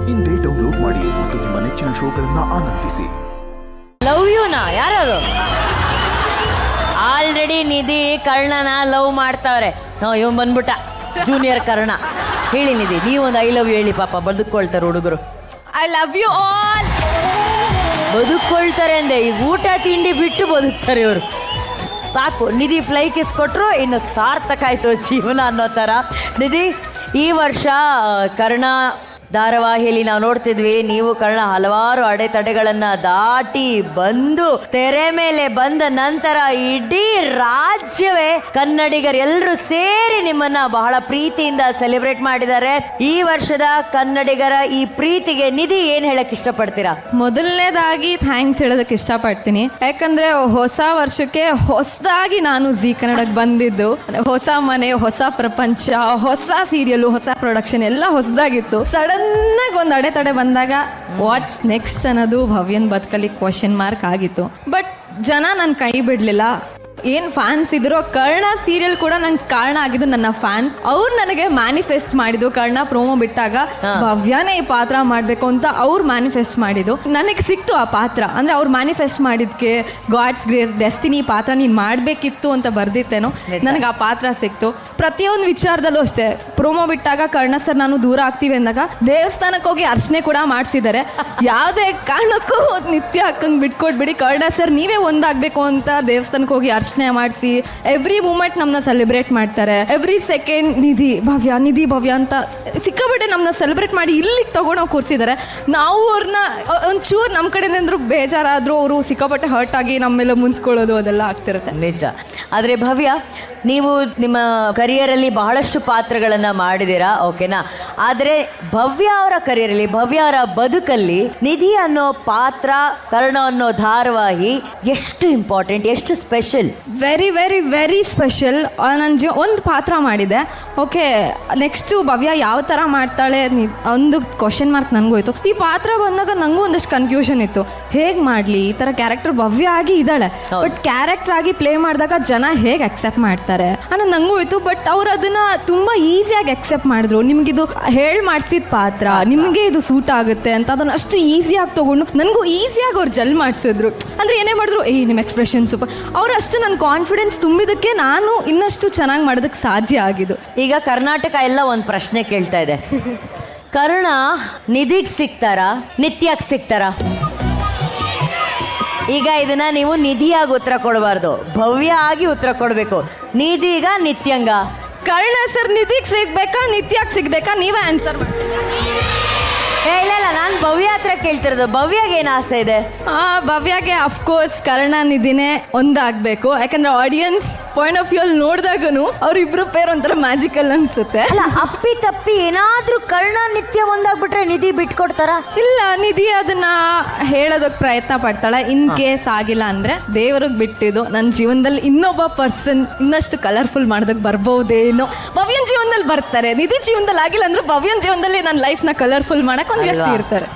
ಇಂದೇ ಡೌನ್ಲೋಡ್ ಮಾಡಿ ಮತ್ತು ನಿಮ್ಮ ನೆಚ್ಚಿನ ಶೋಗಳನ್ನ ಆನಂದಿಸಿ. ಲವ್ ಯುನಾ ಯಾರದು? ಆಲ್ರೆಡಿ ನಿಧಿ ಕರ್ಣನ ಲವ್ ಮಾಡ್ತಾವ್ರೆ. ಇವ್ ಬಂದ್ಬಿಟ್ಟ ಜೂನಿಯರ್ ಕರ್ಣ. ಹೇಳಿ ನಿಧಿ, ನೀವೊಂದು ಐ ಲವ್ ಹೇಳಿ, ಪಾಪ ಬದುಕೊಳ್ತಾರೆ ಹುಡುಗರು. I love you all. ಬದುಕೊಳ್ತಾರೆ ಅಂದೆ, ಈಗ ಊಟ ತಿಂಡಿ ಬಿಟ್ಟು ಬದುಕ್ತಾರೆ ಇವರು. ಸಾಕು, ನಿಧಿ ಫ್ಲೈ ಕಿಸ್ ಕೊಟ್ಟರು ಇನ್ನು ಸಾರ್ಥಕ ಆಯ್ತು ಜೀವನ ಅನ್ನೋ ಥರ. ನಿಧಿ, ಈ ವರ್ಷ ಕರ್ಣ ಧಾರಾವಾಹಿಯಲ್ಲಿ ನಾವು ನೋಡ್ತಿದ್ವಿ, ನೀವು ಕರ್ಣ ಹಲವಾರು ಅಡೆತಡೆಗಳನ್ನು ದಾಟಿ ಬಂದು ತೆರೆ ಮೇಲೆ ಬಂದ ನಂತರ ಇಡೀ ರಾಜ್ಯವೇ ಕನ್ನಡಿಗರೆಲ್ಲರೂ ಸೇರಿ ನಿಮ್ಮನ್ನ ಬಹಳ ಪ್ರೀತಿಯಿಂದ ಸೆಲೆಬ್ರೇಟ್ ಮಾಡಿದ್ದಾರೆ. ಈ ವರ್ಷದ ಕನ್ನಡಿಗರ ಈ ಪ್ರೀತಿಗೆ ನಿಧಿ ಏನ್ ಹೇಳಕ್ ಇಷ್ಟಪಡ್ತೀರಾ? ಮೊದಲನೇದಾಗಿ ಥ್ಯಾಂಕ್ಸ್ ಹೇಳೋದಕ್ಕೆ ಇಷ್ಟಪಡ್ತೀನಿ. ಯಾಕಂದ್ರೆ ಹೊಸ ವರ್ಷಕ್ಕೆ ಹೊಸದಾಗಿ ನಾನು ಜಿ ಕನ್ನಡಕ್ಕೆ ಬಂದಿದ್ದು. ಹೊಸ ಮನೆ, ಹೊಸ ಪ್ರಪಂಚ, ಹೊಸ ಸೀರಿಯಲ್, ಹೊಸ ಪ್ರೊಡಕ್ಷನ್ ಎಲ್ಲ ಹೊಸದಾಗಿತ್ತು. ಸಡನ್ ಒಂದು ಅಡೆತಡೆ ಬಂದಾಗ ವಾಟ್ಸ್ ನೆಕ್ಸ್ಟ್ ಅನ್ನೋದು ಭವ್ಯನ್ ಬದುಕಲ್ಲಿ ಕ್ವಶನ್ ಮಾರ್ಕ್ ಆಗಿತ್ತು. ಬಟ್ ಜನ ನನ್ನ ಕೈ ಬಿಡ್ಲಿಲ್ಲ. ಏನ್ ಫ್ಯಾನ್ಸ್ ಇದ್ರು, ಕರ್ಣ ಸೀರಿಯಲ್ ಕೂಡ ನಂಗೆ ಕಾರಣ ಆಗಿದ್ದು ನನ್ನ ಫ್ಯಾನ್ಸ್. ಅವ್ರು ನನಗೆ ಮ್ಯಾನಿಫೆಸ್ಟ್ ಮಾಡಿದ್ದು. ಕರ್ಣ ಪ್ರೋಮೋ ಬಿಟ್ಟಾಗ ಭವ್ಯನೇ ಈ ಪಾತ್ರ ಮಾಡಬೇಕು ಅಂತ ಅವ್ರು ಮ್ಯಾನಿಫೆಸ್ಟ್ ಮಾಡಿದ್ದು. ನನಗೆ ಸಿಕ್ತು ಆ ಪಾತ್ರ. ಅಂದ್ರೆ ಅವ್ರು ಮ್ಯಾನಿಫೆಸ್ಟ್ ಮಾಡಿದ್ಕೆ ಗಾಡ್ಸ್ ಗ್ರೇಟ್ ಡೆಸ್ಟಿನಿ ಪಾತ್ರ ನೀನು ಮಾಡಬೇಕಿತ್ತು ಅಂತ ಬರ್ದಿತ್ತೇನೋ, ನನಗೆ ಆ ಪಾತ್ರ ಸಿಕ್ತು. ಪ್ರತಿಯೊಂದು ವಿಚಾರದಲ್ಲೂ ಅಷ್ಟೇ. ಪ್ರೋಮೋ ಬಿಟ್ಟಾಗ ಕರ್ಣ ಸರ್ ನಾನು ದೂರ ಆಗ್ತೀವಿ ಅಂದಾಗ ದೇವಸ್ಥಾನಕ್ಕೆ ಹೋಗಿ ಅರ್ಚನೆ ಕೂಡ ಮಾಡಿಸಿದ್ದಾರೆ. ಯಾವುದೇ ಕಾರಣಕ್ಕೂ ನಿತ್ಯ ಅಕ್ಕಂಗೆ ಬಿಟ್ಕೊಟ್ಬಿಡಿ, ಕರ್ಣ ಸರ್ ನೀವೇ ಒಂದಾಗಬೇಕು ಅಂತ ದೇವಸ್ಥಾನಕ್ಕೆ ಹೋಗಿ ಅರ್ಚನೆ ಮಾಡಿಸಿ ಎವ್ರಿ ಮೂಮೆಂಟ್ ನಮ್ಮನ್ನ ಸೆಲೆಬ್ರೇಟ್ ಮಾಡ್ತಾರೆ. ಎವ್ರಿ ಸೆಕೆಂಡ್ ನಿಧಿ ಭವ್ಯ ಅಂತ ಸಿಕ್ಕಾಪಟ್ಟೆ ನಮ್ಮನ್ನ ಸೆಲೆಬ್ರೇಟ್ ಮಾಡಿ ಇಲ್ಲಿಗೆ ತಗೊಂಡೋಗಿ ಕೂರಿಸಿದ್ದಾರೆ. ನಾವು ಅವ್ರನ್ನ ಒಂಚೂರು ನಮ್ಮ ಕಡೆಯಿಂದ ಬೇಜಾರಾದರೂ ಅವರು ಸಿಕ್ಕಾಪಟ್ಟೆ ಹರ್ಟ್ ಆಗಿ ನಮ್ಮ ಮೇಲೆ ಮುನ್ಸ್ಕೊಳ್ಳೋದು ಅದೆಲ್ಲ ಆಗ್ತಿರುತ್ತೆ. ನಿಜ. ಆದರೆ ಭವ್ಯ, ನೀವು ನಿಮ್ಮ ಕರಿಯರಲ್ಲಿ ಬಹಳಷ್ಟು ಪಾತ್ರಗಳನ್ನು ಮಾಡಿದ್ದೀರಾ, ಓಕೆನಾ? ಆದರೆ ಭವ್ಯ ಅವರ ಕರಿಯರಲ್ಲಿ, ಭವ್ಯ ಅವರ ಬದುಕಲ್ಲಿ ನಿಧಿ ಅನ್ನೋ ಪಾತ್ರ, ಕರ್ಣ ಅನ್ನೋ ಧಾರಾವಾಹಿ ಎಷ್ಟು ಇಂಪಾರ್ಟೆಂಟ್, ಎಷ್ಟು special? Very very very special. ನನ್ನ ಒಂದು ಪಾತ್ರ ಮಾಡಿದೆ. ಓಕೆ, ನೆಕ್ಸ್ಟು ಭವ್ಯ ಯಾವ ಥರ ಮಾಡ್ತಾಳೆ ಒಂದು ಕ್ವಶನ್ ಮಾರ್ಕ್ ನನಗೂ ಇತ್ತು. ಈ ಪಾತ್ರ ಬಂದಾಗ ನನಗೂ ಒಂದಷ್ಟು ಕನ್ಫ್ಯೂಷನ್ ಇತ್ತು. ಹೇಗೆ ಮಾಡಲಿ, ಈ ಥರ ಕ್ಯಾರೆಕ್ಟರ್ ಭವ್ಯ ಆಗಿ ಇದ್ದಾಳೆ, ಬಟ್ ಕ್ಯಾರೆಕ್ಟರ್ ಆಗಿ ಪ್ಲೇ ಮಾಡಿದಾಗ ಜನ ಹೇಗೆ ಅಕ್ಸೆಪ್ಟ್ ಮಾಡ್ತಾರೆ ಅನ್ನೋದು ನನಗೂ ಇತ್ತು. ಬಟ್ ಅವ್ರು ಅದನ್ನು ತುಂಬ ಈಸಿಯಾಗಿ ಅಕ್ಸೆಪ್ಟ್ ಮಾಡಿದ್ರು. ನಿಮಗಿದು ಹೇಳಿ ಮಾಡಿಸಿದ ಪಾತ್ರ, ನಿಮಗೆ ಇದು ಸೂಟ್ ಆಗುತ್ತೆ ಅಂತ ಅದನ್ನು ಅಷ್ಟು ಈಸಿಯಾಗಿ ತೊಗೊಂಡು ನನಗೂ ಈಸಿಯಾಗಿ ಅವ್ರು ಜಲ್ ಮಾಡಿಸಿದ್ರು. ಅಂದರೆ ಏನೇ ಮಾಡಿದ್ರು, ನಿಮ್ಮ ಎಕ್ಸ್ಪ್ರೆಷನ್ ಸೂಪರ್. ಅವ್ರು ಅಷ್ಟು ನನ್ನ ಕಾನ್ಫಿಡೆನ್ಸ್ ತುಂಬಿದ್ದಕ್ಕೆ ನಾನು ಇನ್ನಷ್ಟು ಚೆನ್ನಾಗಿ ಮಾಡೋದಕ್ಕೆ ಸಾಧ್ಯ ಆಗಿದ್ದು. ಈಗ ಕರ್ನಾಟಕ ಎಲ್ಲ ಒಂದು ಪ್ರಶ್ನೆ ಕೇಳ್ತಾ ಇದೆ. ಕರ್ಣ ನಿಧಿಗೆ ಸಿಗ್ತಾರಾ, ನಿತ್ಯಕ್ಕೆ ಸಿಗ್ತಾರಾ? ಈಗ ಇದನ್ನ ನೀವು ನಿಧಿಯಾಗಿ ಉತ್ತರ ಕೊಡಬಾರ್ದು, ಭವ್ಯ ಆಗಿ ಉತ್ತರ ಕೊಡಬೇಕು. ನಿಧಿಗ ನಿತ್ಯಂಗ? ಕರ್ಣ ಸರ್ ನಿಧಿಗೆ ಸಿಗ್ಬೇಕಾ, ನಿತ್ಯಕ್ಕೆ ಸಿಗ್ಬೇಕಾ? ನೀವೇ ಆನ್ಸರ್ ಮಾಡಿ. ಇಲ್ಲ, ನಾನು ಭವ್ಯ ಹತ್ರ ಕೇಳ್ತಿರೋದು. ಭವ್ಯಗೆ ಏನು ಆಸೆ ಇದೆ? ಭವ್ಯಗೆ ಅಫ್ಕೋರ್ಸ್ ಕರ್ಣ ನಿಧಿನೇ ಒಂದಾಗಬೇಕು. ಯಾಕಂದ್ರೆ ಆಡಿಯನ್ಸ್ ಪಾಯಿಂಟ್ ಆಫ್ ವ್ಯೂ ಅಲ್ಲಿ ನೋಡಿದಾಗನು ಅವ್ರಿಬ್ರು ಪೇರ್ ಒಂಥರ ಮ್ಯಾಜಿಕಲ್ ಅನ್ಸುತ್ತೆ. ಅಲ್ಲ, ಅಪ್ಪಿ ತಪ್ಪಿ ಏನಾದ್ರೂ ಕರ್ಣ ನಿತ್ಯ ಒಂದಾಗ್ಬಿಟ್ರೆ ನಿಧಿ ಬಿಟ್ಕೊಡ್ತಾರ? ಇಲ್ಲ, ನಿಧಿ ಅದನ್ನ ಹೇಳೋದಕ್ಕೆ ಪ್ರಯತ್ನ ಪಡ್ತಾಳೆ. ಇನ್ ಕೇಸ್ ಆಗಿಲ್ಲ ಅಂದ್ರೆ ದೇವ್ರಿಗೆ ಬಿಟ್ಟಿದ್ದು. ನನ್ನ ಜೀವನದಲ್ಲಿ ಇನ್ನೊಬ್ಬ ಪರ್ಸನ್ ಇನ್ನಷ್ಟು ಕಲರ್ಫುಲ್ ಮಾಡೋದಕ್ಕೆ ಬರ್ಬೋದೇನೋ. ಭವ್ಯನ್ ಜೀವನದಲ್ಲಿ ಬರ್ತಾರೆ, ನಿಧಿ ಜೀವನದಲ್ಲಿ ಆಗಿಲ್ಲ ಅಂದ್ರೆ ಭವ್ಯನ್ ಜೀವನದಲ್ಲಿ ನನ್ನ ಲೈಫ್ನ ಕಲರ್ಫುಲ್ ಮಾಡಕ್ ಒಂದು ವ್ಯಕ್ತಿ ಇರ್ತಾರೆ.